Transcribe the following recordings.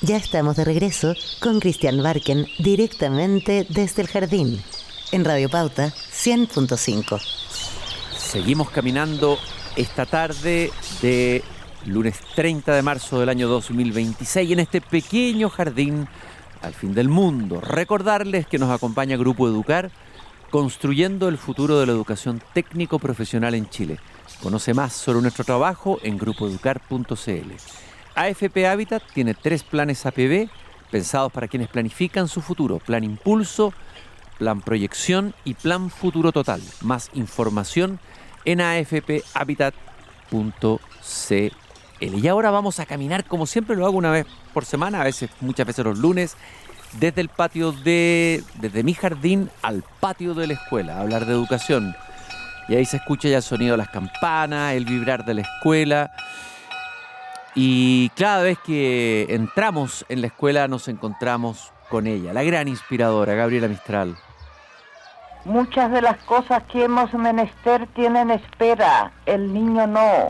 Ya estamos de regreso con Cristian Barken directamente desde el jardín en Radio Pauta 100.5. Seguimos caminando esta tarde de lunes 30 de marzo del año 2026 en este pequeño jardín al fin del mundo. Recordarles que nos acompaña Grupo Educar, construyendo el futuro de la educación técnico-profesional en Chile. Conoce más sobre nuestro trabajo en grupoeducar.cl. AFP Habitat tiene 3 planes APB pensados para quienes planifican su futuro: Plan Impulso, Plan Proyección y Plan Futuro Total. Más información en afphabitat.cl. Y ahora vamos a caminar, como siempre lo hago una vez por semana, muchas veces los lunes, desde el patio desde mi jardín al patio de la escuela, a hablar de educación. Y ahí se escucha ya el sonido de las campanas, el vibrar de la escuela. Y cada vez que entramos en la escuela nos encontramos con ella, la gran inspiradora, Gabriela Mistral. Muchas de las cosas que hemos menester tienen espera, el niño no.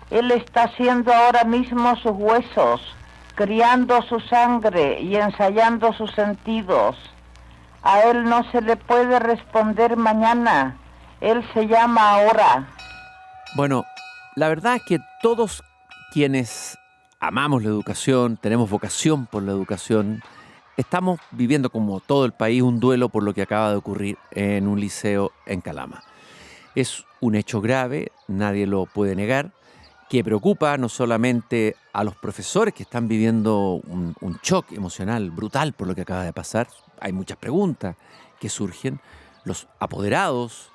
Él está haciendo ahora mismo sus huesos, criando su sangre y ensayando sus sentidos. A él no se le puede responder mañana, él se llama ahora. Bueno, la verdad es que todos quienes amamos la educación, tenemos vocación por la educación, estamos viviendo, como todo el país, un duelo por lo que acaba de ocurrir en un liceo en Calama. Es un hecho grave, nadie lo puede negar, que preocupa no solamente a los profesores que están viviendo un shock emocional brutal por lo que acaba de pasar. Hay muchas preguntas que surgen, los apoderados,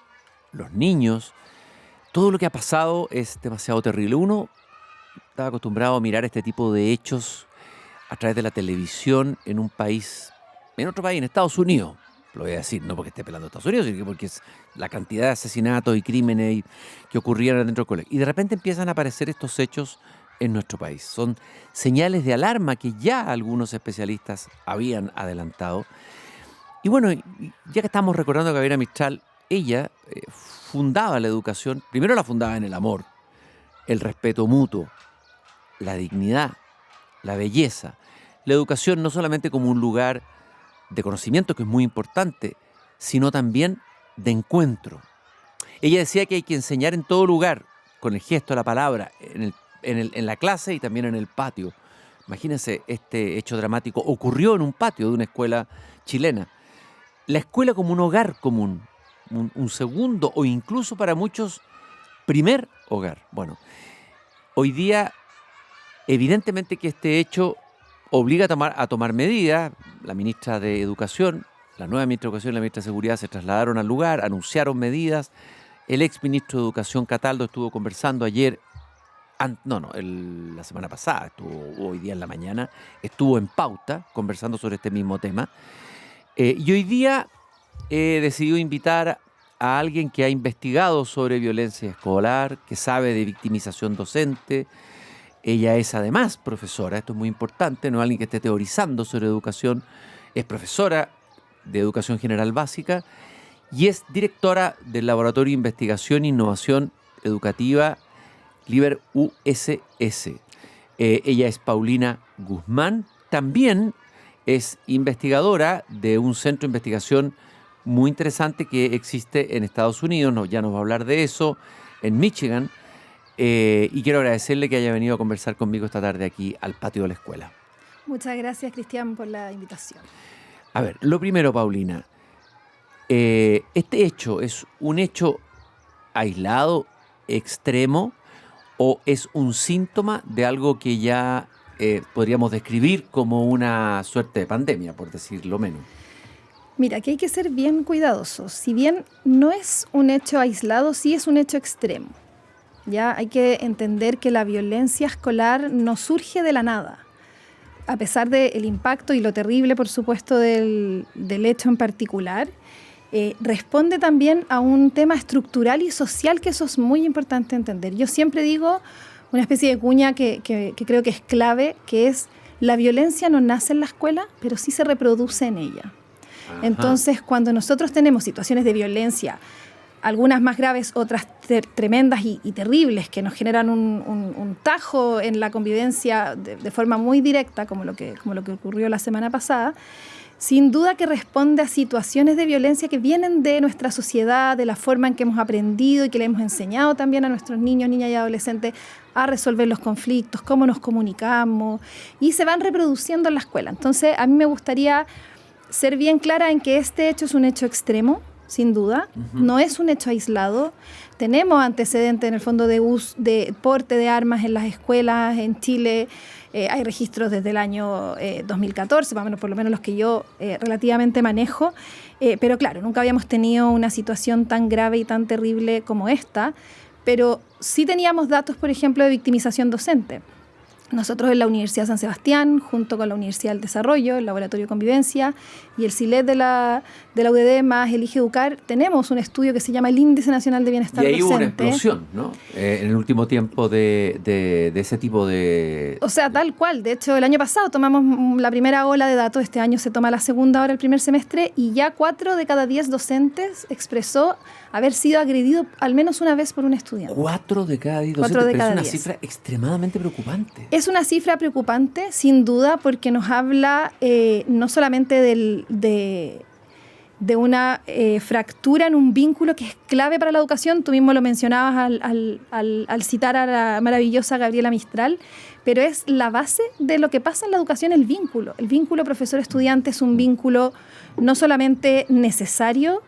los niños. Todo lo que ha pasado es demasiado terrible. Uno estaba acostumbrado a mirar este tipo de hechos a través de la televisión en un país, en otro país, en Estados Unidos. Lo voy a decir, no porque esté pelando a Estados Unidos, sino porque es la cantidad de asesinatos y crímenes que ocurrían dentro del colegio. Y de repente empiezan a aparecer estos hechos en nuestro país. Son señales de alarma que ya algunos especialistas habían adelantado. Y bueno, ya que estamos recordando a Gabriela Mistral, ella fundaba la educación, primero la fundaba en el amor, el respeto mutuo, la dignidad, la belleza. La educación no solamente como un lugar de conocimiento, que es muy importante, sino también de encuentro. Ella decía que hay que enseñar en todo lugar, con el gesto, la palabra, en la clase y también en el patio. Imagínense, este hecho dramático ocurrió en un patio de una escuela chilena. La escuela como un hogar común, un segundo o incluso para muchos primer hogar. Bueno, hoy día evidentemente que este hecho obliga a tomar medidas. La ministra de Educación, la nueva ministra de Educación y la ministra de Seguridad se trasladaron al lugar, anunciaron medidas. El exministro de Educación, Cataldo, estuvo conversando ayer, la semana pasada, hoy día en la mañana, estuvo en Pauta conversando sobre este mismo tema. Y hoy día decidió invitar a alguien que ha investigado sobre violencia escolar, que sabe de victimización docente. Ella es además profesora, esto es muy importante, no es alguien que esté teorizando sobre educación, es profesora de Educación General Básica y es directora del Laboratorio de Investigación e Innovación Educativa Liber USS. Ella es Paulina Guzmán, también es investigadora de un centro de investigación muy interesante que existe en Estados Unidos, ya nos va a hablar de eso, en Michigan. Y quiero agradecerle que haya venido a conversar conmigo esta tarde aquí al patio de la escuela. Muchas gracias, Cristian, por la invitación. A ver, lo primero, Paulina, ¿este hecho es un hecho aislado, extremo, o es un síntoma de algo que ya podríamos describir como una suerte de pandemia, por decirlo menos? Mira, aquí hay que ser bien cuidadosos. Si bien no es un hecho aislado, sí es un hecho extremo. Ya hay que entender que la violencia escolar no surge de la nada. A pesar del impacto y lo terrible, por supuesto, del hecho en particular, responde también a un tema estructural y social, que eso es muy importante entender. Yo siempre digo una especie de cuña que creo que es clave, que es: la violencia no nace en la escuela, pero sí se reproduce en ella. Ajá. Entonces, cuando nosotros tenemos situaciones de violencia algunas más graves, otras tremendas y terribles, que nos generan un tajo en la convivencia de forma muy directa, como lo que ocurrió la semana pasada, sin duda que responde a situaciones de violencia que vienen de nuestra sociedad, de la forma en que hemos aprendido y que le hemos enseñado también a nuestros niños, niñas y adolescentes a resolver los conflictos, cómo nos comunicamos, y se van reproduciendo en la escuela. Entonces, a mí me gustaría ser bien clara en que este hecho es un hecho extremo, sin duda, no es un hecho aislado. Tenemos antecedentes en el fondo de porte de armas en las escuelas en Chile. Hay registros desde el año 2014, más o menos, por lo menos los que yo relativamente manejo. Pero claro, nunca habíamos tenido una situación tan grave y tan terrible como esta. Pero sí teníamos datos, por ejemplo, de victimización docente. Nosotros en la Universidad de San Sebastián, junto con la Universidad del Desarrollo, el Laboratorio de Convivencia y el CILED de la UDD más Elige Educar, tenemos un estudio que se llama el Índice Nacional de Bienestar Docente. Y ahí hubo una explosión, ¿no? En el último tiempo de ese tipo de... O sea, tal cual. De hecho, el año pasado tomamos la primera ola de datos, este año se toma la segunda ahora, el primer semestre, y ya 4 de cada 10 docentes expresó haber sido agredido al menos una vez por un estudiante. 4 de cada 10 docentes, pero es una cifra extremadamente preocupante. Es una cifra preocupante, sin duda, porque nos habla no solamente de una fractura en un vínculo que es clave para la educación. Tú mismo lo mencionabas al citar a la maravillosa Gabriela Mistral, pero es la base de lo que pasa en la educación, el vínculo. El vínculo profesor-estudiante es un vínculo no solamente necesario,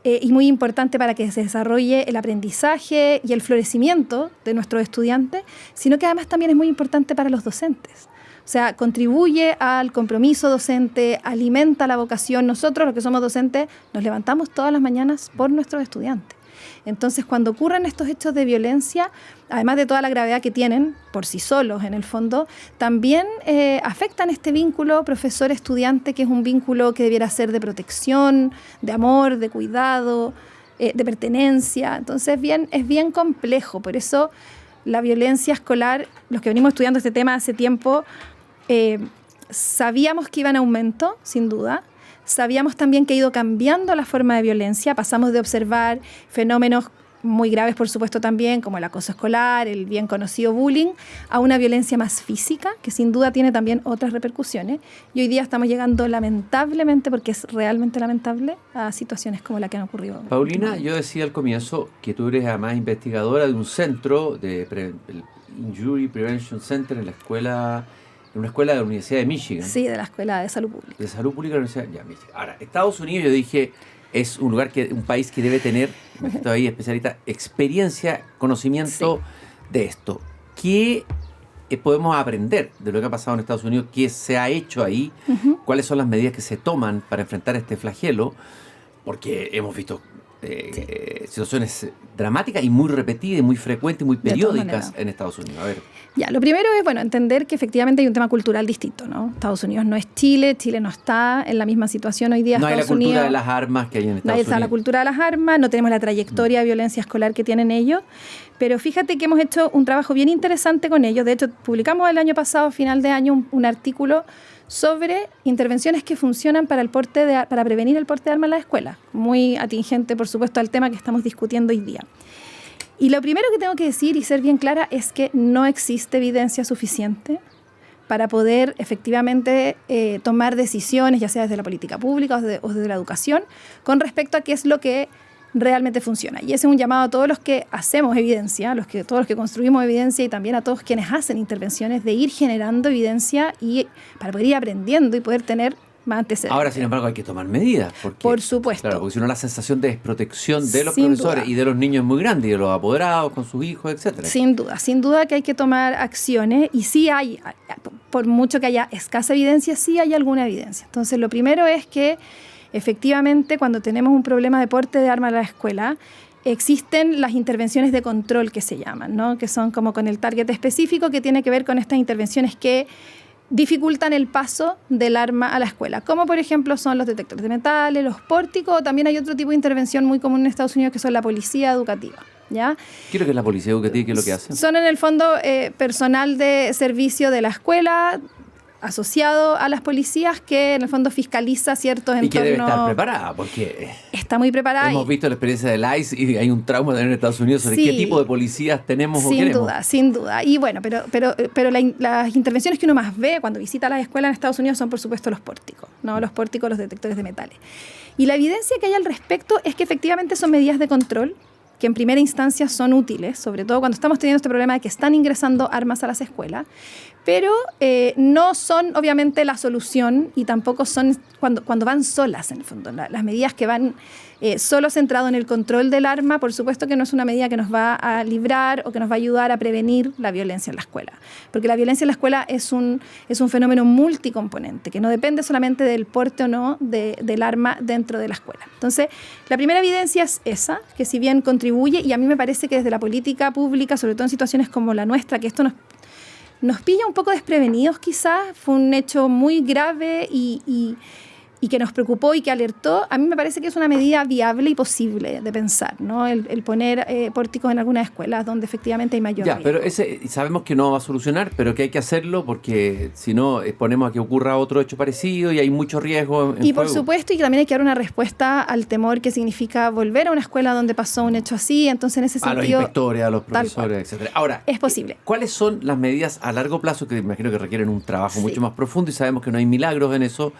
y muy importante para que se desarrolle el aprendizaje y el florecimiento de nuestros estudiantes, sino que además también es muy importante para los docentes. O sea, contribuye al compromiso docente, alimenta la vocación. Nosotros, los que somos docentes, nos levantamos todas las mañanas por nuestros estudiantes. Entonces, cuando ocurren estos hechos de violencia, además de toda la gravedad que tienen por sí solos en el fondo, también afectan este vínculo profesor-estudiante, que es un vínculo que debiera ser de protección, de amor, de cuidado, de pertenencia. Entonces, es bien complejo. Por eso, la violencia escolar, los que venimos estudiando este tema hace tiempo, sabíamos que iba en aumento, sin duda. Sabíamos también que ha ido cambiando la forma de violencia. Pasamos de observar fenómenos muy graves, por supuesto, también, como el acoso escolar, el bien conocido bullying, a una violencia más física, que sin duda tiene también otras repercusiones. Y hoy día estamos llegando, lamentablemente, porque es realmente lamentable, a situaciones como la que han ocurrido. Paulina, yo decía al comienzo que tú eres además investigadora de un centro, el Injury Prevention Center, en una escuela de la Universidad de Michigan. Sí, de la Escuela de Salud Pública. De Salud Pública de la Universidad de Michigan. Ahora, Estados Unidos, yo dije, es un país que debe tener, me estoy ahí especialista, experiencia, conocimiento de esto. ¿Qué podemos aprender de lo que ha pasado en Estados Unidos? ¿Qué se ha hecho ahí? ¿Cuáles son las medidas que se toman para enfrentar este flagelo? Porque hemos visto situaciones dramáticas y muy repetidas, muy frecuentes, muy periódicas en Estados Unidos. A ver. Ya, lo primero es, entender que efectivamente hay un tema cultural distinto, ¿no? Estados Unidos no es Chile, Chile no está en la misma situación hoy día. No hay la cultura de las armas que hay en Estados Unidos. No hay la cultura de las armas, no tenemos la trayectoria de violencia escolar que tienen ellos, pero fíjate que hemos hecho un trabajo bien interesante con ellos. De hecho, publicamos el año pasado, a final de año, un artículo sobre intervenciones que funcionan para prevenir el porte de armas en la escuela. Muy atingente, por supuesto, al tema que estamos discutiendo hoy día. Y lo primero que tengo que decir y ser bien clara es que no existe evidencia suficiente para poder efectivamente tomar decisiones, ya sea desde la política pública o desde la educación, con respecto a qué es lo que realmente funciona. Y ese es un llamado a todos los que hacemos evidencia, todos los que construimos evidencia, y también a todos quienes hacen intervenciones, de ir generando evidencia y para poder ir aprendiendo y poder tener más antecedentes. Ahora, sin embargo, hay que tomar medidas. Por supuesto. Claro, porque si no, la sensación de desprotección de los profesores y de los niños es muy grande, y de los apoderados con sus hijos, etcétera. Sin duda que hay que tomar acciones, y sí hay, por mucho que haya escasa evidencia, sí hay alguna evidencia. Entonces, lo primero es que efectivamente, cuando tenemos un problema de porte de arma en la escuela, existen las intervenciones de control que se llaman, ¿no? Que son como con el target específico, que tiene que ver con estas intervenciones que dificultan el paso del arma a la escuela, como por ejemplo son los detectores de metales, los pórticos. También hay otro tipo de intervención muy común en Estados Unidos, que son la policía educativa, ¿ya? ¿Qué es lo que es la policía educativa y qué es lo que hacen? Son en el fondo personal de servicio de la escuela, asociado a las policías que en el fondo fiscaliza ciertos entornos. Y que debe estar preparada, porque está muy preparada. Hemos visto la experiencia del ICE y hay un trauma también en Estados Unidos sobre qué tipo de policías tenemos o queremos. Sin duda. Y bueno, pero las intervenciones que uno más ve cuando visita las escuelas en Estados Unidos son, por supuesto, los pórticos, ¿no? Los pórticos, los detectores de metales. Y la evidencia que hay al respecto es que efectivamente son medidas de control que en primera instancia son útiles, sobre todo cuando estamos teniendo este problema de que están ingresando armas a las escuelas, pero no son obviamente la solución y tampoco son cuando van solas en el fondo. Las medidas que van solo centrado en el control del arma, por supuesto que no es una medida que nos va a librar o que nos va a ayudar a prevenir la violencia en la escuela, porque la violencia en la escuela es un fenómeno multicomponente, que no depende solamente del porte o no del arma dentro de la escuela. Entonces, la primera evidencia es esa, que si bien contribuye, y a mí me parece que desde la política pública, sobre todo en situaciones como la nuestra, que esto nos pilla un poco desprevenidos quizás, fue un hecho muy grave y que nos preocupó y que alertó, a mí me parece que es una medida viable y posible de pensar, ¿no? El poner pórticos en algunas escuelas donde efectivamente hay mayor riesgo. Pero sabemos que no va a solucionar, pero que hay que hacerlo porque si no exponemos a que ocurra otro hecho parecido y hay mucho riesgo en Y por juego. supuesto, y también hay que dar una respuesta al temor que significa volver a una escuela donde pasó un hecho así, entonces en ese sentido... A los inspectores, a los profesores, etc. Ahora, es posible. ¿Cuáles son las medidas a largo plazo que imagino que requieren un trabajo mucho más profundo y sabemos que no hay milagros en eso,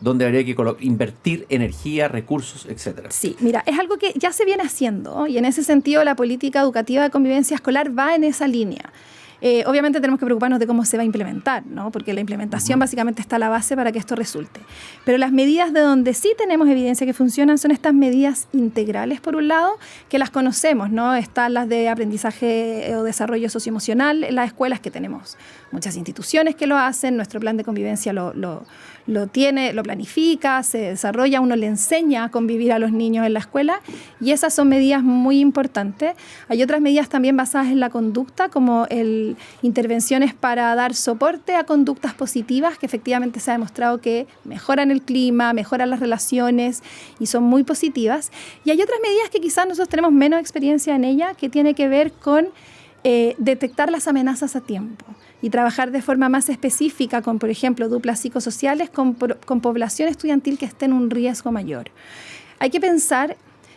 donde habría que invertir energía, recursos, etcétera? Sí, mira, es algo que ya se viene haciendo y en ese sentido la política educativa de convivencia escolar va en esa línea. Obviamente tenemos que preocuparnos de cómo se va a implementar, ¿no? Porque la implementación básicamente está a la base para que esto resulte. Pero las medidas de donde sí tenemos evidencia que funcionan son estas medidas integrales, por un lado, que las conocemos, ¿no? Están las de aprendizaje o desarrollo socioemocional en las escuelas, que tenemos muchas instituciones que lo hacen, nuestro plan de convivencia lo tiene, lo planifica, se desarrolla, uno le enseña a convivir a los niños en la escuela y esas son medidas muy importantes. Hay otras medidas también basadas en la conducta, como intervenciones para dar soporte a conductas positivas que efectivamente se ha demostrado que mejoran el clima, mejoran las relaciones y son muy positivas. Y hay otras medidas que quizás nosotros tenemos menos experiencia en ella, que tiene que ver con detectar las amenazas a tiempo y trabajar de forma más específica con, por ejemplo, duplas psicosociales con población estudiantil que esté en un riesgo mayor. Hay que pensar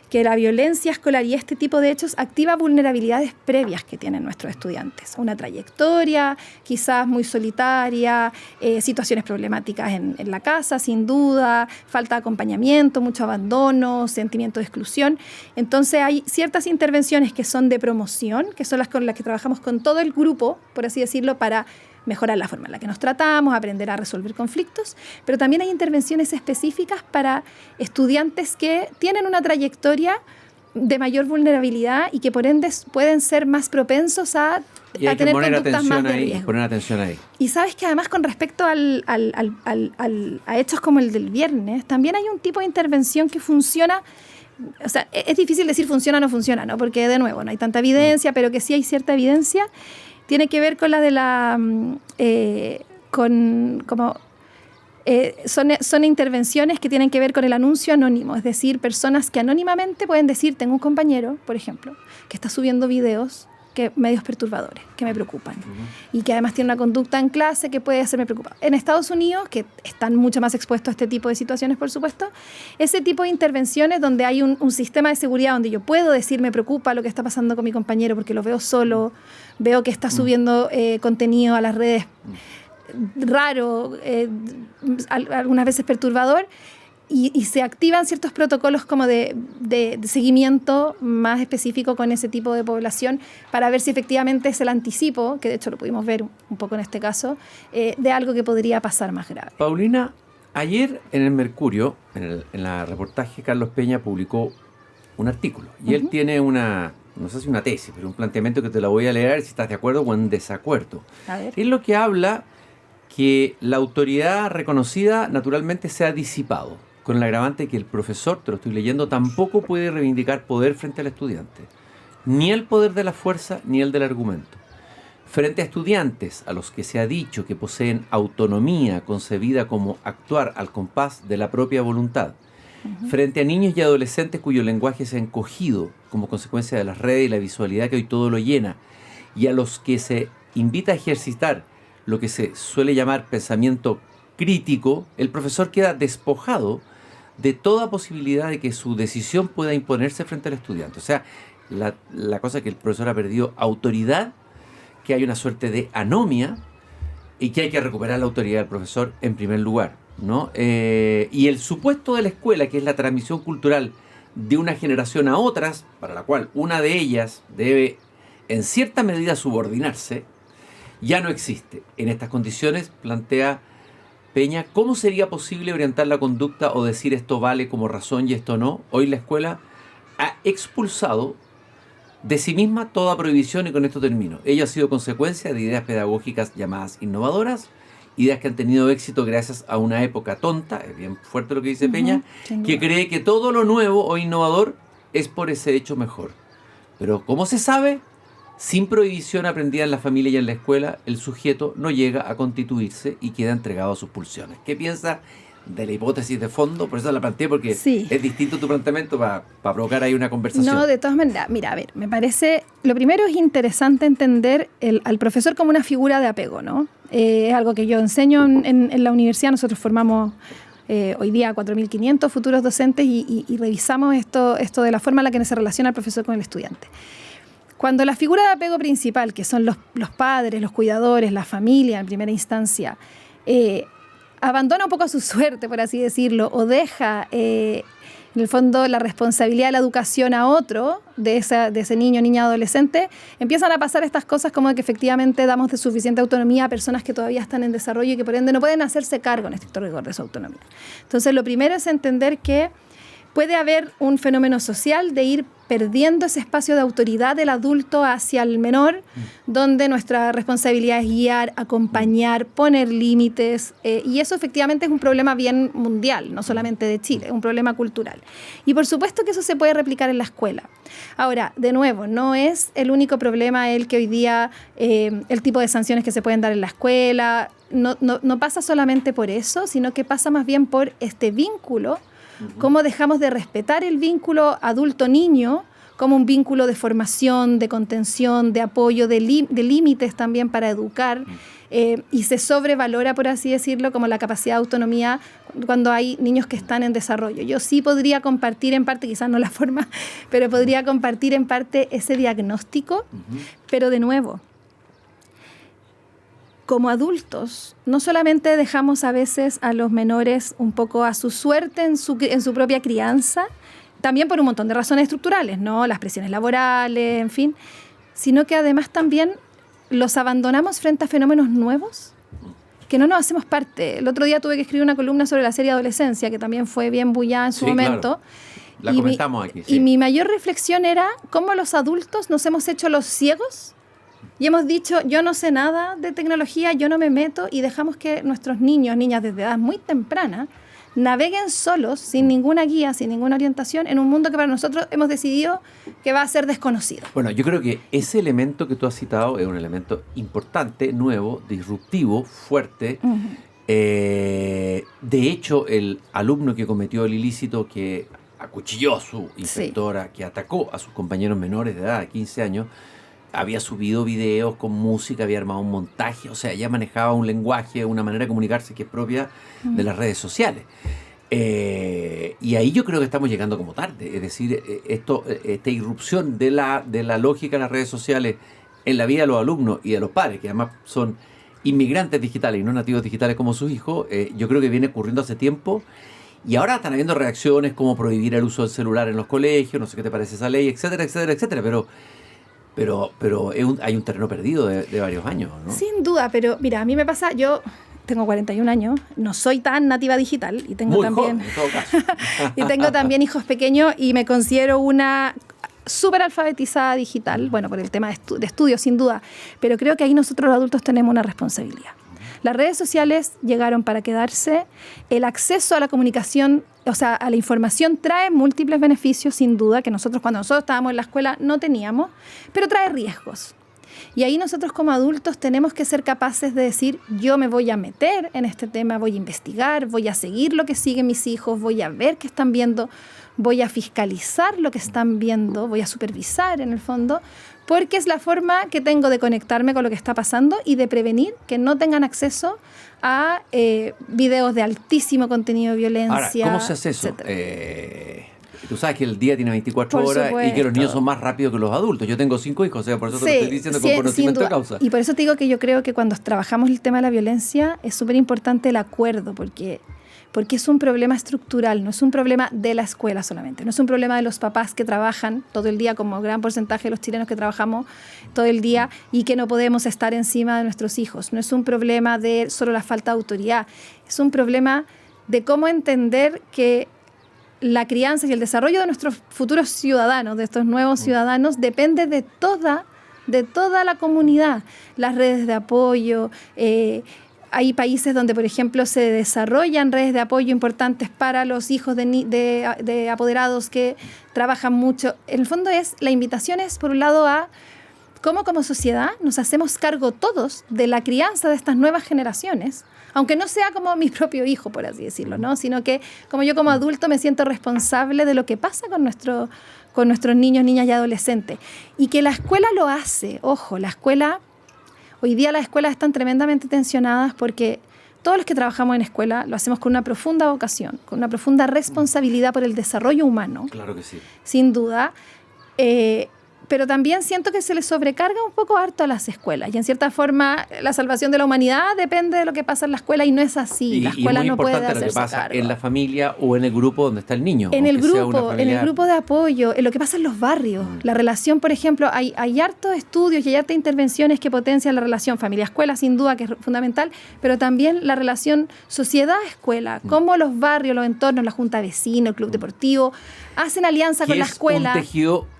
que la violencia escolar y este tipo de hechos activa vulnerabilidades previas que tienen nuestros estudiantes. Una trayectoria quizás muy solitaria, situaciones problemáticas en la casa, sin duda, falta de acompañamiento, mucho abandono, sentimiento de exclusión. Entonces hay ciertas intervenciones que son de promoción, que son las con las que trabajamos con todo el grupo, por así decirlo, para mejorar la forma en la que nos tratamos, aprender a resolver conflictos, pero también hay intervenciones específicas para estudiantes que tienen una trayectoria de mayor vulnerabilidad y que por ende pueden ser más propensos a tener conductas más de riesgo. Poner atención ahí. Y sabes que además con respecto a hechos como el del viernes, también hay un tipo de intervención que funciona. O sea, es difícil decir funciona o no funciona, ¿no? Porque de nuevo no hay tanta evidencia, pero que sí hay cierta evidencia. Tiene que ver con la de son intervenciones que tienen que ver con el anuncio anónimo, es decir, personas que anónimamente pueden decir, tengo un compañero, por ejemplo, que está subiendo videos medios perturbadores, que me preocupan, y que además tiene una conducta en clase que puede hacerme preocupar. En Estados Unidos, que están mucho más expuestos a este tipo de situaciones, por supuesto, ese tipo de intervenciones donde hay un sistema de seguridad donde yo puedo decir, me preocupa lo que está pasando con mi compañero porque lo veo solo, veo que está subiendo contenido a las redes raro, algunas veces perturbador, y se activan ciertos protocolos como de seguimiento más específico con ese tipo de población para ver si efectivamente es el anticipo, que de hecho lo pudimos ver un poco en este caso, de algo que podría pasar más grave. Paulina, ayer en el Mercurio, en la reportaje, Carlos Peña publicó un artículo y él tiene no sé si una tesis, pero un planteamiento que te la voy a leer si estás de acuerdo o en desacuerdo. A ver. Es lo que habla que la autoridad reconocida naturalmente se ha disipado, con el agravante que el profesor, te lo estoy leyendo, tampoco puede reivindicar poder frente al estudiante. Ni el poder de la fuerza, ni el del argumento. Frente a estudiantes a los que se ha dicho que poseen autonomía concebida como actuar al compás de la propia voluntad. Frente a niños y adolescentes cuyo lenguaje se ha encogido como consecuencia de las redes y la visualidad que hoy todo lo llena. Y a los que se invita a ejercitar lo que se suele llamar pensamiento crítico, el profesor queda despojado de toda posibilidad de que su decisión pueda imponerse frente al estudiante. O sea, la cosa es que el profesor ha perdido autoridad, que hay una suerte de anomia y que hay que recuperar la autoridad del profesor en primer lugar, ¿no? Y el supuesto de la escuela, que es la transmisión cultural de una generación a otras, para la cual una de ellas debe en cierta medida subordinarse, ya no existe. En estas condiciones, plantea Peña, ¿cómo sería posible orientar la conducta o decir esto vale como razón y esto no? Hoy la escuela ha expulsado de sí misma toda prohibición, y con esto termino. Ello ha sido consecuencia de ideas pedagógicas llamadas innovadoras, ideas que han tenido éxito gracias a una época tonta, es bien fuerte lo que dice Peña, que cree que todo lo nuevo o innovador es por ese hecho mejor. Pero ¿cómo se sabe? Sin prohibición aprendida en la familia y en la escuela, el sujeto no llega a constituirse y queda entregado a sus pulsiones. ¿Qué piensa de la hipótesis de fondo? Por eso la planteé, porque es distinto tu planteamiento para provocar ahí una conversación. No, de todas maneras, mira, a ver, me parece, lo primero es interesante entender al profesor como una figura de apego, ¿no? Es algo que yo enseño en la universidad. Nosotros formamos hoy día 4.500 futuros docentes y revisamos esto de la forma en la que se relaciona el profesor con el estudiante. Cuando la figura de apego principal, que son los padres, los cuidadores, la familia en primera instancia, abandona un poco a su suerte, por así decirlo, o deja en el fondo la responsabilidad de la educación a otro, de ese niño, niña, adolescente, empiezan a pasar estas cosas como que efectivamente damos de suficiente autonomía a personas que todavía están en desarrollo y que por ende no pueden hacerse cargo en estricto rigor de su autonomía. Entonces, lo primero es entender que puede haber un fenómeno social de ir perdiendo ese espacio de autoridad del adulto hacia el menor, donde nuestra responsabilidad es guiar, acompañar, poner límites, y eso efectivamente es un problema bien mundial, no solamente de Chile, es un problema cultural. Y por supuesto que eso se puede replicar en la escuela. Ahora, de nuevo, no es el único problema el que hoy día, el tipo de sanciones que se pueden dar en la escuela, no pasa solamente por eso, sino que pasa más bien por este vínculo. Cómo dejamos de respetar el vínculo adulto-niño como un vínculo de formación, de contención, de apoyo, de límites también para educar, y se sobrevalora, por así decirlo, como la capacidad de autonomía cuando hay niños que están en desarrollo. Yo sí podría compartir en parte, quizás no la forma, pero podría compartir en parte ese diagnóstico, pero de nuevo, como adultos, no solamente dejamos a veces a los menores un poco a su suerte en su propia crianza, también por un montón de razones estructurales, ¿no? Las presiones laborales, en fin, sino que además también los abandonamos frente a fenómenos nuevos que no nos hacemos parte. El otro día tuve que escribir una columna sobre la serie Adolescencia, que también fue bien bullada en su momento. Claro. La comentamos aquí. Y mi mayor reflexión era cómo los adultos nos hemos hecho los ciegos y hemos dicho, yo no sé nada de tecnología, yo no me meto, y dejamos que nuestros niños, niñas desde edad muy temprana, naveguen solos, sin ninguna guía, sin ninguna orientación, en un mundo que para nosotros hemos decidido que va a ser desconocido. Bueno, yo creo que ese elemento que tú has citado es un elemento importante, nuevo, disruptivo, fuerte. De hecho, el alumno que cometió el ilícito, que acuchilló a su inspectora, que atacó a sus compañeros menores de edad, de 15 años, había subido videos con música, había armado un montaje, o sea, ya manejaba un lenguaje, una manera de comunicarse que es propia de las redes sociales. Y ahí yo creo que estamos llegando como tarde, es decir, esta irrupción de la lógica de las redes sociales en la vida de los alumnos y de los padres, que además son inmigrantes digitales y no nativos digitales como sus hijos, yo creo que viene ocurriendo hace tiempo. Y ahora están habiendo reacciones como prohibir el uso del celular en los colegios, no sé qué te parece esa ley, etcétera, etcétera, etcétera, pero hay un terreno perdido de varios años, ¿no? Sin duda, pero mira, a mí me pasa, yo tengo 41 años, no soy tan nativa digital y tengo también joven, en todo caso. y tengo también hijos pequeños y me considero una súper alfabetizada digital, bueno, por el tema de estudio, sin duda, pero creo que ahí nosotros los adultos tenemos una responsabilidad. Las redes sociales llegaron para quedarse, el acceso a la comunicación, o sea, a la información trae múltiples beneficios, sin duda, que cuando nosotros estábamos en la escuela no teníamos, pero trae riesgos. Y ahí nosotros como adultos tenemos que ser capaces de decir, yo me voy a meter en este tema, voy a investigar, voy a seguir lo que siguen mis hijos, voy a ver qué están viendo, voy a fiscalizar lo que están viendo, voy a supervisar en el fondo, porque es la forma que tengo de conectarme con lo que está pasando y de prevenir que no tengan acceso a videos de altísimo contenido de violencia. Ahora, ¿cómo se hace eso? Tú sabes que el día tiene 24 Por horas supuesto. y que los niños son más rápidos que los adultos. Yo tengo 5 hijos, o sea, por eso te lo estoy diciendo con conocimiento de causa. Y por eso te digo que yo creo que cuando trabajamos el tema de la violencia es súper importante el acuerdo, porque es un problema estructural, no es un problema de la escuela solamente, no es un problema de los papás que trabajan todo el día, como gran porcentaje de los chilenos que trabajamos todo el día y que no podemos estar encima de nuestros hijos, no es un problema de solo la falta de autoridad, es un problema de cómo entender que la crianza y el desarrollo de nuestros futuros ciudadanos, de estos nuevos ciudadanos, depende de toda la comunidad, las redes de apoyo. Hay países donde, por ejemplo, se desarrollan redes de apoyo importantes para los hijos de apoderados que trabajan mucho. En el fondo la invitación es, por un lado, a cómo como sociedad nos hacemos cargo todos de la crianza de estas nuevas generaciones, aunque no sea como mi propio hijo, por así decirlo, ¿no? Sino que como yo como adulto me siento responsable de lo que pasa con nuestros niños, niñas y adolescentes. Y que la escuela lo hace. Ojo, hoy día las escuelas están tremendamente tensionadas porque todos los que trabajamos en escuela lo hacemos con una profunda vocación, con una profunda responsabilidad por el desarrollo humano. Claro que sí. Sin duda. Pero también siento que se les sobrecarga un poco harto a las escuelas. Y en cierta forma, la salvación de la humanidad depende de lo que pasa en la escuela y no es así. La escuela no puede hacerse cargo. Lo que pasa en la familia o en el grupo donde está el niño. En el grupo de apoyo, en lo que pasa en los barrios. La relación, por ejemplo, hay hartos estudios y hay hartas intervenciones que potencian la relación familia-escuela, sin duda, que es fundamental, pero también la relación sociedad-escuela. Cómo los barrios, los entornos, la junta de vecinos, el club deportivo, hacen alianza con la escuela.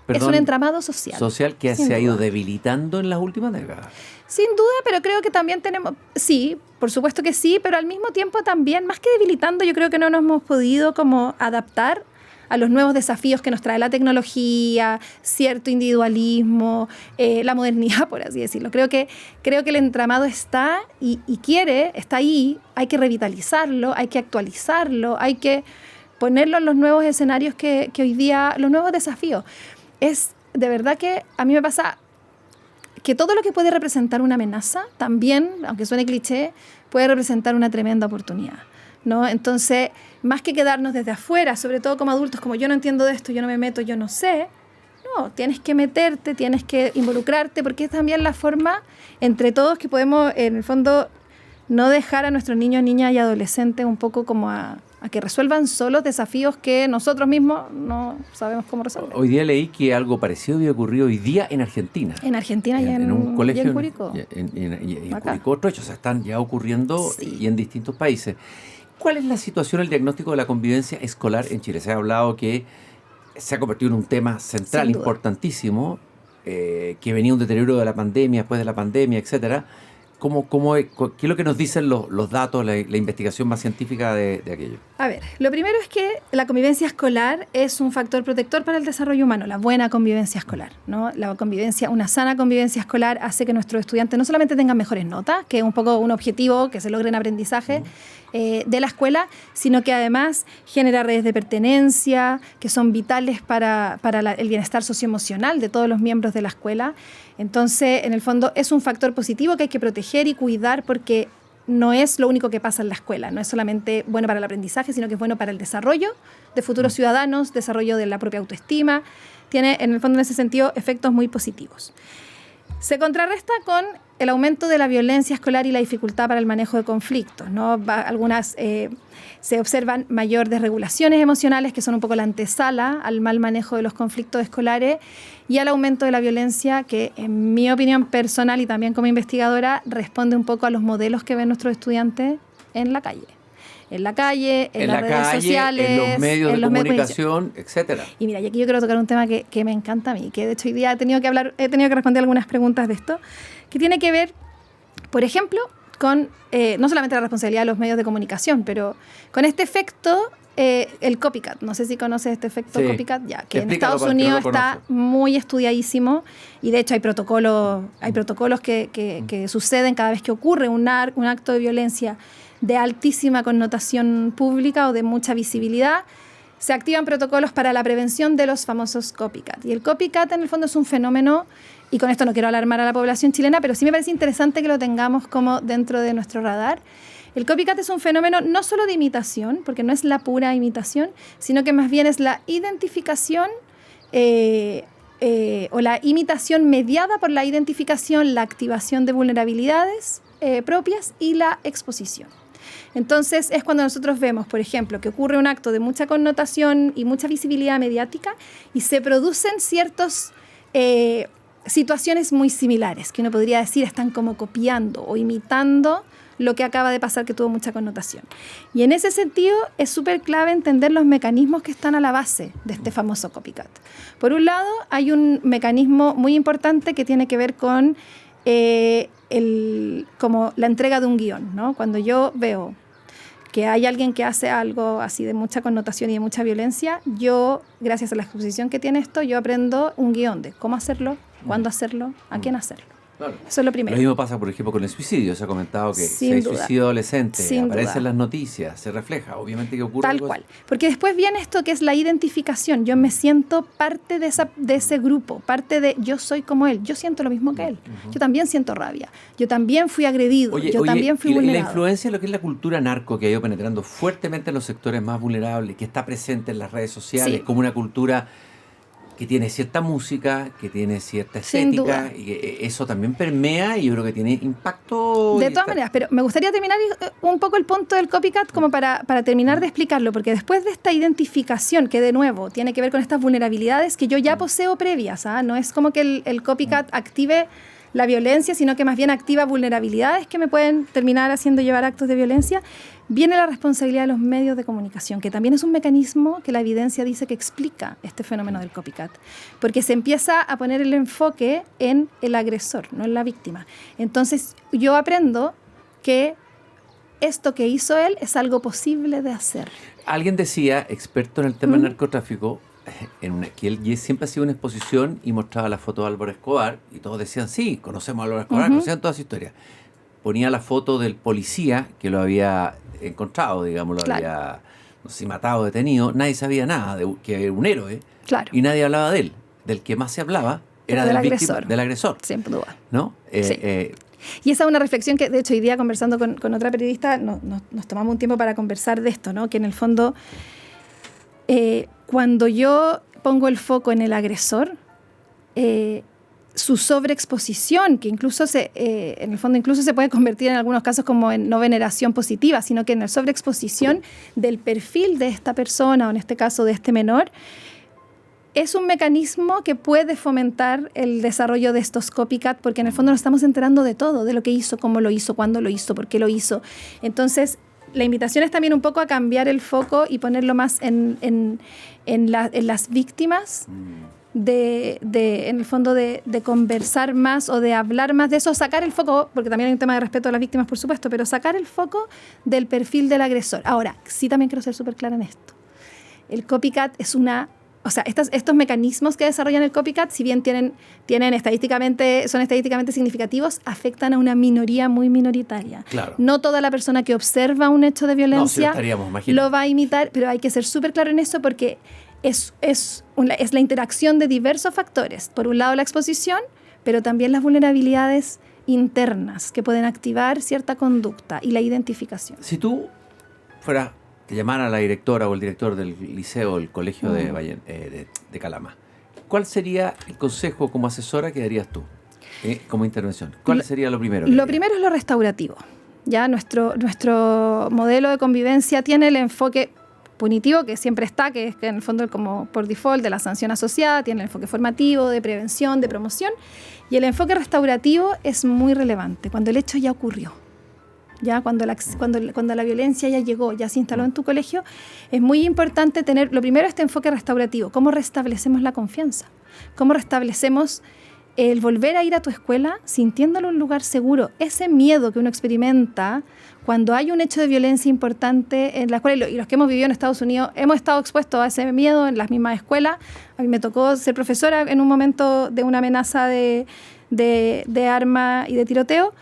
Es un entramado social que se ha ido debilitando en las últimas décadas. Sin duda, pero creo que también tenemos... Sí, por supuesto que sí, pero al mismo tiempo también, más que debilitando, yo creo que no nos hemos podido como adaptar a los nuevos desafíos que nos trae la tecnología, cierto individualismo, la modernidad, por así decirlo. Creo que el entramado está está ahí, hay que revitalizarlo, hay que actualizarlo, hay que ponerlo en los nuevos escenarios que hoy día, los nuevos desafíos. Es de verdad que a mí me pasa que todo lo que puede representar una amenaza también, aunque suene cliché, puede representar una tremenda oportunidad, ¿no? Entonces, más que quedarnos desde afuera, sobre todo como adultos, como yo no entiendo de esto, yo no me meto, yo no sé, no, tienes que meterte, tienes que involucrarte, porque es también la forma entre todos que podemos, en el fondo, no dejar a nuestros niños, niñas y adolescentes un poco como a que resuelvan solos desafíos que nosotros mismos no sabemos cómo resolver. Hoy día leí que algo parecido había ocurrido hoy día en Argentina. En Argentina y en un colegio. Y en Curicó. En Curicó, otro hecho, o sea, están ya ocurriendo y en distintos países. ¿Cuál es la situación, el diagnóstico de la convivencia escolar en Chile? Se ha hablado que se ha convertido en un tema central, importantísimo, que venía un deterioro de la pandemia, después de la pandemia, etcétera. ¿Qué es lo que nos dicen los datos, la investigación más científica de aquello? A ver, lo primero es que la convivencia escolar es un factor protector para el desarrollo humano, la buena convivencia escolar, ¿no? Una sana convivencia escolar hace que nuestros estudiantes no solamente tengan mejores notas, que es un poco un objetivo, que se logre en aprendizaje de la escuela, sino que además genera redes de pertenencia que son vitales para el bienestar socioemocional de todos los miembros de la escuela. Entonces, en el fondo, es un factor positivo que hay que proteger y cuidar porque no es lo único que pasa en la escuela. No es solamente bueno para el aprendizaje, sino que es bueno para el desarrollo de futuros ciudadanos, desarrollo de la propia autoestima. Tiene, en el fondo, en ese sentido, efectos muy positivos. Se contrarresta con el aumento de la violencia escolar y la dificultad para el manejo de conflictos, ¿no? Se observan mayor desregulaciones emocionales, que son un poco la antesala al mal manejo de los conflictos escolares, y al aumento de la violencia, que en mi opinión personal y también como investigadora, responde un poco a los modelos que ven nuestros estudiantes en la calle. En las redes sociales, en los medios de comunicación, etcétera. Y mira, y aquí yo quiero tocar un tema que me encanta a mí, que de hecho hoy día he tenido que responder algunas preguntas de esto, que tiene que ver, por ejemplo, con no solamente la responsabilidad de los medios de comunicación, pero con este efecto, el copycat. No sé si conoces este efecto copycat, que en Estados Unidos está muy estudiadísimo, y de hecho hay protocolos que suceden cada vez que ocurre un acto de violencia de altísima connotación pública o de mucha visibilidad. Se activan protocolos para la prevención de los famosos copycat. Y el copycat, en el fondo, es un fenómeno y con esto no quiero alarmar a la población chilena, pero sí me parece interesante que lo tengamos como dentro de nuestro radar. El copycat es un fenómeno no solo de imitación, porque no es la pura imitación, sino que más bien es la identificación o la imitación mediada por la identificación, la activación de vulnerabilidades propias y la exposición. Entonces es cuando nosotros vemos, por ejemplo, que ocurre un acto de mucha connotación y mucha visibilidad mediática y se producen ciertas situaciones muy similares, que uno podría decir están como copiando o imitando lo que acaba de pasar, que tuvo mucha connotación. Y en ese sentido es súper clave entender los mecanismos que están a la base de este famoso copycat. Por un lado, hay un mecanismo muy importante que tiene que ver con como la entrega de un guión, ¿no? Cuando yo veo que hay alguien que hace algo así de mucha connotación y de mucha violencia, yo, gracias a la exposición que tiene esto, yo aprendo un guión de cómo hacerlo, cuándo hacerlo, a quién hacerlo. Claro. Eso es lo primero. Lo mismo pasa, por ejemplo, con el suicidio. Se ha comentado que si hay suicidio adolescente, aparece en las noticias, se refleja. Obviamente que ocurre tal cual. Porque después viene esto que es la identificación. Yo me siento parte de ese grupo, parte de yo soy como él. Yo siento lo mismo que él. Yo también siento rabia. Yo también fui agredido. Yo también fui vulnerado. Y la influencia de lo que es la cultura narco que ha ido penetrando fuertemente en los sectores más vulnerables, que está presente en las redes sociales, como una cultura que tiene cierta música, que tiene cierta estética, y que eso también permea y yo creo que tiene impacto. De todas maneras, pero me gustaría terminar un poco el punto del copycat como para terminar de explicarlo, porque después de esta identificación, que de nuevo tiene que ver con estas vulnerabilidades que yo ya poseo previas, no es como que el copycat active la violencia, sino que más bien activa vulnerabilidades que me pueden terminar haciendo llevar actos de violencia, viene la responsabilidad de los medios de comunicación, que también es un mecanismo que la evidencia dice que explica este fenómeno del copycat, porque se empieza a poner el enfoque en el agresor, no en la víctima. Entonces yo aprendo que esto que hizo él es algo posible de hacer. Alguien decía, experto en el tema del narcotráfico, que él siempre hacía una exposición y mostraba la foto de Álvaro Escobar y todos decían, sí, conocemos a Álvaro Escobar, conocían toda su historia. Ponía la foto del policía que lo había encontrado, digamos, lo había, no sé si matado, detenido. Nadie sabía nada, que era un héroe, y nadie hablaba de él. Del que más se hablaba era del agresor. Sin duda. ¿No? Sí. Y esa es una reflexión que, de hecho, hoy día conversando con otra periodista, nos tomamos un tiempo para conversar de esto, ¿no? Que en el fondo, cuando yo pongo el foco en el agresor, su sobreexposición, que incluso en el fondo incluso se puede convertir en algunos casos como en no veneración positiva, sino que en la sobreexposición del perfil de esta persona, o en este caso de este menor, es un mecanismo que puede fomentar el desarrollo de estos copycat, porque en el fondo nos estamos enterando de todo, de lo que hizo, cómo lo hizo, cuándo lo hizo, por qué lo hizo. Entonces, la invitación es también un poco a cambiar el foco y ponerlo más en las víctimas, en el fondo de conversar más o de hablar más de eso, sacar el foco, porque también hay un tema de respeto a las víctimas, por supuesto, pero sacar el foco del perfil del agresor. Ahora, sí también quiero ser súper clara en esto. El copycat es estos mecanismos que desarrollan el copycat, si bien son estadísticamente significativos, afectan a una minoría muy minoritaria. Claro. No toda la persona que observa un hecho de violencia lo va a imitar, pero hay que ser súper claro en eso porque es la interacción de diversos factores. Por un lado la exposición, pero también las vulnerabilidades internas que pueden activar cierta conducta y la identificación. Si tú te llamara la directora o el director del liceo, el colegio de Calama, ¿cuál sería el consejo como asesora que darías tú como intervención? ¿Cuál sería lo primero? Lo primero es lo restaurativo. Ya nuestro modelo de convivencia tiene el enfoque punitivo que siempre está, que es que en el fondo como por default de la sanción asociada, tiene el enfoque formativo, de prevención, de promoción, y el enfoque restaurativo es muy relevante cuando el hecho ya ocurrió. Ya cuando la violencia ya llegó, ya se instaló en tu colegio, es muy importante tener, lo primero, este enfoque restaurativo. ¿Cómo restablecemos la confianza? ¿Cómo restablecemos el volver a ir a tu escuela sintiéndolo un lugar seguro? Ese miedo que uno experimenta cuando hay un hecho de violencia importante en la escuela, y los que hemos vivido en Estados Unidos hemos estado expuestos a ese miedo en las mismas escuelas. A mí me tocó ser profesora en un momento de una amenaza de arma y de tiroteo.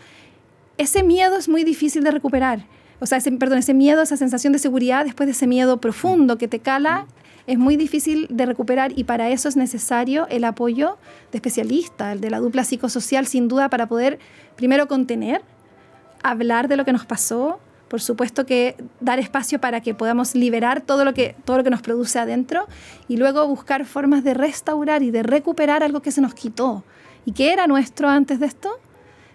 Ese miedo es muy difícil de recuperar. O sea, ese miedo, esa sensación de seguridad, después de ese miedo profundo que te cala, es muy difícil de recuperar y para eso es necesario el apoyo de especialistas, el de la dupla psicosocial, sin duda, para poder primero contener, hablar de lo que nos pasó, por supuesto que dar espacio para que podamos liberar todo lo que nos produce adentro y luego buscar formas de restaurar y de recuperar algo que se nos quitó y que era nuestro antes de esto,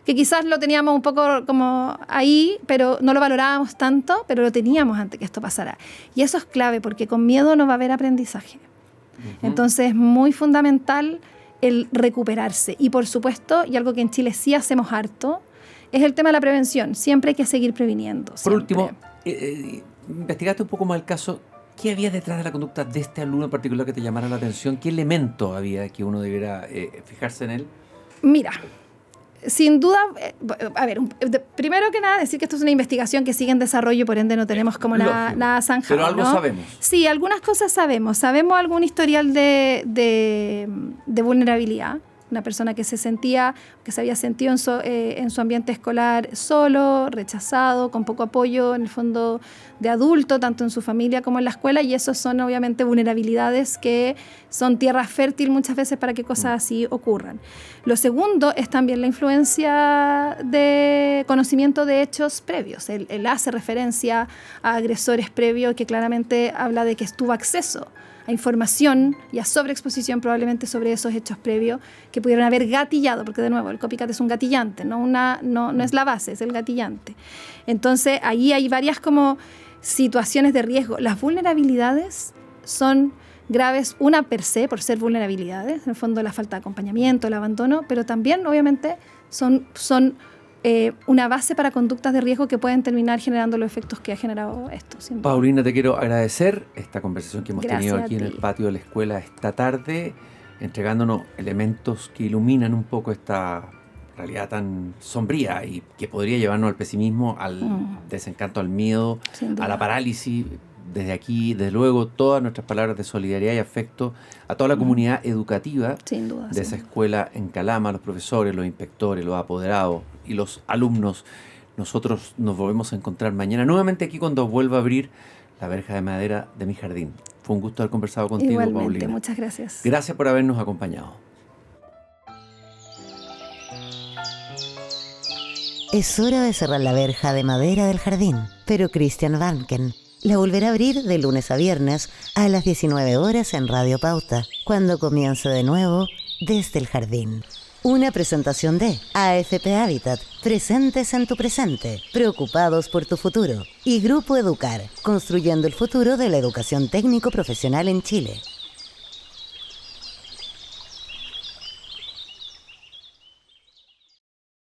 que quizás lo teníamos un poco como ahí, pero no lo valorábamos tanto, pero lo teníamos antes que esto pasara. Y eso es clave, porque con miedo no va a haber aprendizaje. Entonces es muy fundamental el recuperarse. Y por supuesto, y algo que en Chile sí hacemos harto, es el tema de la prevención. Siempre hay que seguir previniendo. Por último, investigaste un poco más el caso. ¿Qué había detrás de la conducta de este alumno en particular que te llamara la atención? ¿Qué elemento había que uno debiera fijarse en él? Mira, sin duda, a ver, primero que nada decir que esto es una investigación que sigue en desarrollo, por ende no tenemos como nada zanjado. Pero algo, ¿no?, sabemos. Sí, algunas cosas sabemos. Sabemos algún historial de vulnerabilidad. Una persona que se había sentido en su ambiente escolar solo, rechazado, con poco apoyo en el fondo de adulto, tanto en su familia como en la escuela, y eso son obviamente vulnerabilidades que son tierra fértil muchas veces para que cosas así ocurran. Lo segundo es también la influencia de conocimiento de hechos previos. Él hace referencia a agresores previos que claramente habla de que tuvo acceso a información y a sobreexposición probablemente sobre esos hechos previos que pudieron haber gatillado, porque de nuevo el copycat es un gatillante, no es la base, es el gatillante. Entonces ahí hay varias como situaciones de riesgo. Las vulnerabilidades son graves, una per se, por ser vulnerabilidades, en el fondo la falta de acompañamiento, el abandono, pero también obviamente son una base para conductas de riesgo que pueden terminar generando los efectos que ha generado esto. Paulina, te quiero agradecer esta conversación que hemos tenido aquí en el patio de la escuela esta tarde, entregándonos elementos que iluminan un poco esta realidad tan sombría y que podría llevarnos al pesimismo, al desencanto, al miedo, a la parálisis. Desde aquí, desde luego, todas nuestras palabras de solidaridad y afecto a toda la comunidad educativa de esa escuela en Calama, los profesores, los inspectores, los apoderados y los alumnos. Nosotros nos volvemos a encontrar mañana nuevamente aquí cuando vuelva a abrir la verja de madera de mi jardín. Fue un gusto haber conversado contigo, igualmente, Paulina. Muchas gracias. Gracias por habernos acompañado. Es hora de cerrar la verja de madera del jardín, pero Christian Vanken la volverá a abrir de lunes a viernes a las 19 horas en Radio Pauta, cuando comience de nuevo Desde el Jardín. Una presentación de AFP Habitat, presentes en tu presente, preocupados por tu futuro. Y Grupo Educar, construyendo el futuro de la educación técnico-profesional en Chile.